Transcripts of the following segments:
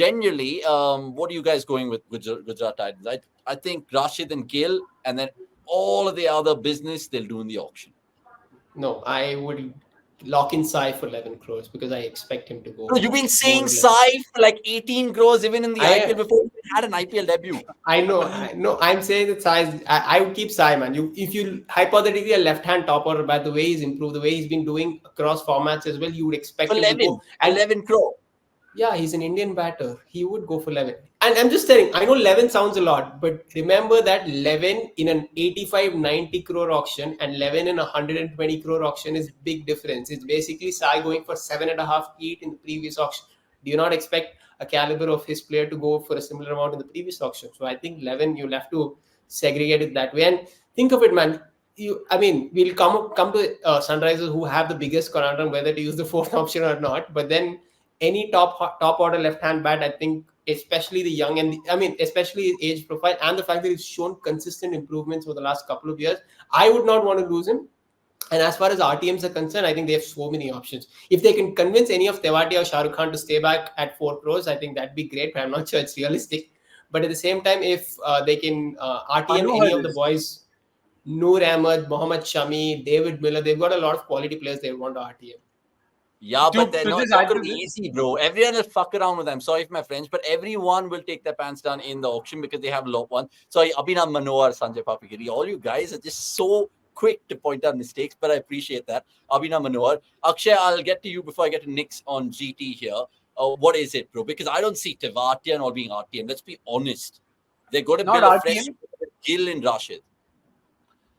generally, what are you guys going with Gujarat Titans? I think Rashid and Gill, and then all of the other business they'll do in the auction. No, I would lock in Sai for 11 crores because I expect him to go No, you've been more saying or less. Sai for like 18 crores even in the IPL I before he had an IPL debut. I know. I'm saying that Sai. I would keep Sai, man. If you hypothetically a left-hand topper, by the way he's improved, the way he's been doing across formats as well, you would expect For him to go. And 11 crore. yeah, he's an Indian batter. He would go for 11. And I'm just telling, I know 11 sounds a lot, but remember that 11 in an 85-90 crore auction and 11 in a 120 crore auction is big difference. It's basically Sai going for 7.5, 8 in the previous auction. Do you not expect a caliber of his player to go for a similar amount in the previous auction? So I think 11, you'll have to segregate it that way. And think of it, man. We'll come to Sunrisers who have the biggest conundrum whether to use the fourth option or not. But then any top order left hand bat, I think, especially the young and especially his age profile and the fact that he's shown consistent improvements over the last couple of years, I would not want to lose him. And as far as RTMs are concerned, I think they have so many options. If they can convince any of Tewati or Shah Rukh Khan to stay back at 4 crores, I think that'd be great. But I'm not sure it's realistic. But at the same time, if they can RTM any of the boys, Noor Ahmed, Mohammad Shami, David Miller, they've got a lot of quality players they want to RTM. Yeah, but it's not going to be easy, bro. Everyone will fuck around with them. Sorry for my French, but everyone will take their pants down in the auction because they have a lot one. Sorry, Abhinav Manohar, Sanjay Papigiri, all you guys are just so quick to point out mistakes, but I appreciate that. Abhinav Manohar. Akshay, I'll get to you before I get to Nix on GT here. What is it, bro? Because I don't see Tewatia and all being RTM. Let's be honest. They're going to build a fresh Gill and Rashid.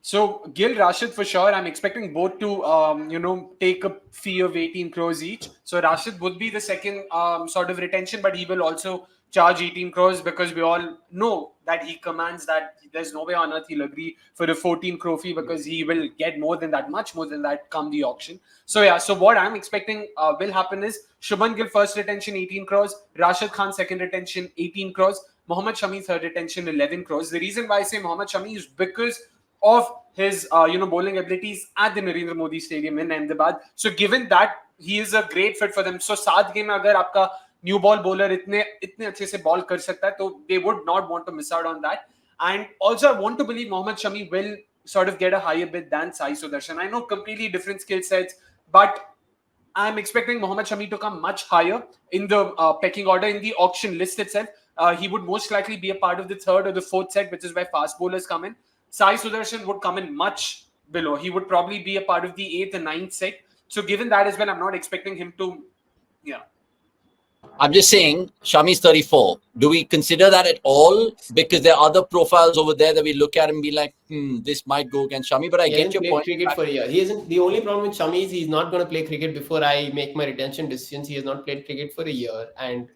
So Gill, Rashid for sure. I'm expecting both to, take a fee of 18 crores each. So Rashid would be the second sort of retention, but he will also charge 18 crores because we all know that he commands that. There's no way on earth he'll agree for a 14 crore fee because he will get more than that, much more than that come the auction. So yeah, so what I'm expecting will happen is Shubman Gill first retention 18 crores, Rashid Khan second retention 18 crores, Mohammad Shami third retention 11 crores. The reason why I say Mohammad Shami is because of his bowling abilities at the Narendra Modi Stadium in Ahmedabad. So given that, he is a great fit for them. So 7 game agar aapka new ball bowler itne अच्छे से ball कर सकता है, तो they would not want to miss out on that. And also I want to believe Mohammad Shami will sort of get a higher bid than Sai Sudarshan. I know completely different skill sets, but I'm expecting Mohammad Shami to come much higher in the pecking order in the auction list itself. He would most likely be a part of the third or the fourth set, which is where fast bowlers come in. Sai Sudarshan would come in much below. He would probably be a part of the 8th and 9th set. So given that as well, I'm not expecting him to, I'm just saying, Shami's 34. Do we consider that at all? Because there are other profiles over there that we look at and be like, this might go against Shami. But I get your point. Cricket for a year. He isn't. The only problem with Shami is he's not going to play cricket before I make my retention decisions. He has not played cricket for a year, and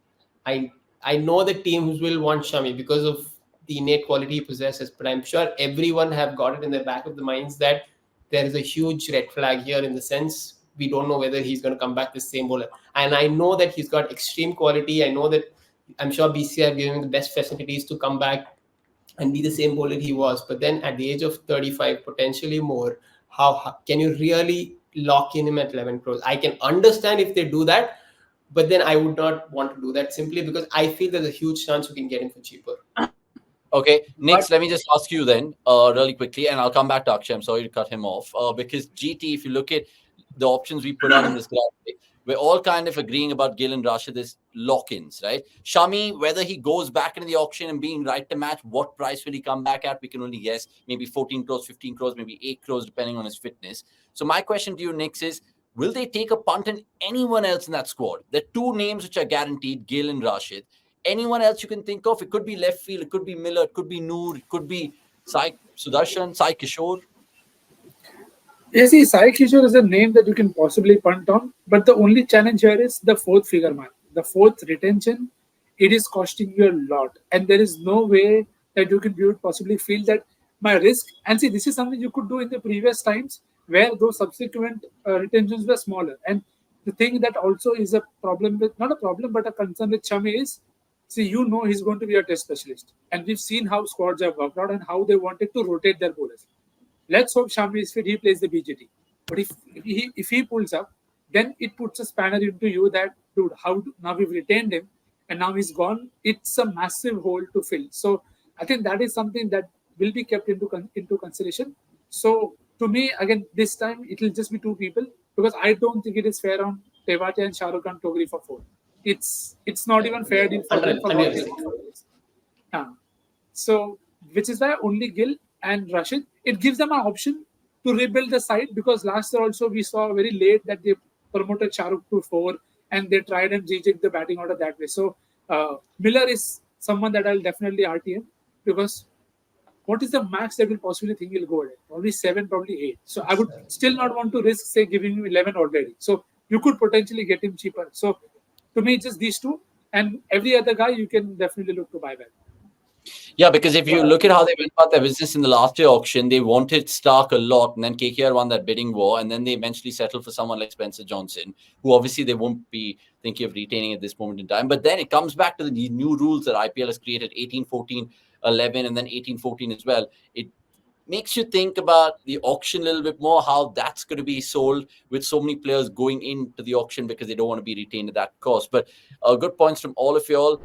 I know the teams will want Shami because of the innate quality he possesses. But I'm sure everyone have got it in the back of the minds that there is a huge red flag here in the sense we don't know whether he's going to come back the same bowler. And I know that he's got extreme quality. I know that I'm sure BCI have given him the best facilities to come back and be the same bowler he was. But then at the age of 35, potentially more, how can you really lock in him at 11 crores? I can understand if they do that, but then I would not want to do that simply because I feel there's a huge chance you can get him for cheaper. Okay, Nix, let me just ask you then really quickly, and I'll come back to Akshay. I'm sorry to cut him off. Because GT, if you look at the options we put out in this graphic, we're all kind of agreeing about Gill and Rashid as lock-ins, right? Shami, whether he goes back into the auction and being right to match, what price will he come back at? We can only guess. Maybe 14 crores, 15 crores, maybe 8 crores, depending on his fitness. So my question to you, Nix, is will they take a punt on anyone else in that squad? There are 2 names which are guaranteed, Gill and Rashid. Anyone else you can think of? It could be left field, it could be Miller, it could be Noor, it could be Sai Sudarshan, Sai Kishore. Yeah, see, Sai Kishore is a name that you can possibly punt on, but the only challenge here is the 4th figure man. The 4th retention, it is costing you a lot, and there is no way that you can possibly feel that my risk. And see, this is something you could do in the previous times where those subsequent retentions were smaller. And the thing that also is a problem with, not a problem, but a concern with Shami is, see, he's going to be a test specialist, and we've seen how squads have worked out and how they wanted to rotate their bowlers. Let's hope Shami is fit. He plays the BJT. But if he pulls up, then it puts a spanner into you that, dude, now we've retained him. and now he's gone. It's a massive hole to fill. So I think that is something that will be kept into consideration. So to me, again, this time it will just be two people because I don't think it is fair on Tewati and Shah Rukh Khan to agree for four. It's not even fair deal for them for what they want for this. Yeah. So, which is why only Gill and Rashid, it gives them an option to rebuild the side because last year also we saw very late that they promoted Shahrukh to four and they tried and rejig the batting order that way. So, Miller is someone that I'll definitely RTM because what is the max that will possibly think he'll go at? Probably 7, probably 8. So, I would still not want to risk, say, giving him 11 already. So, you could potentially get him cheaper. So, to me, just these two. And every other guy you can definitely look to buy back. Yeah, because if you look at how they went about their business in the last year auction, they wanted Stark a lot, and then KKR won that bidding war, and then they eventually settled for someone like Spencer Johnson, who obviously they won't be thinking of retaining at this moment in time. But then it comes back to the new rules that IPL has created, 18, 14, 11, and then 18, 14 as well. It makes you think about the auction a little bit more, how that's going to be sold with so many players going into the auction because they don't want to be retained at that cost. But good points from all of you all.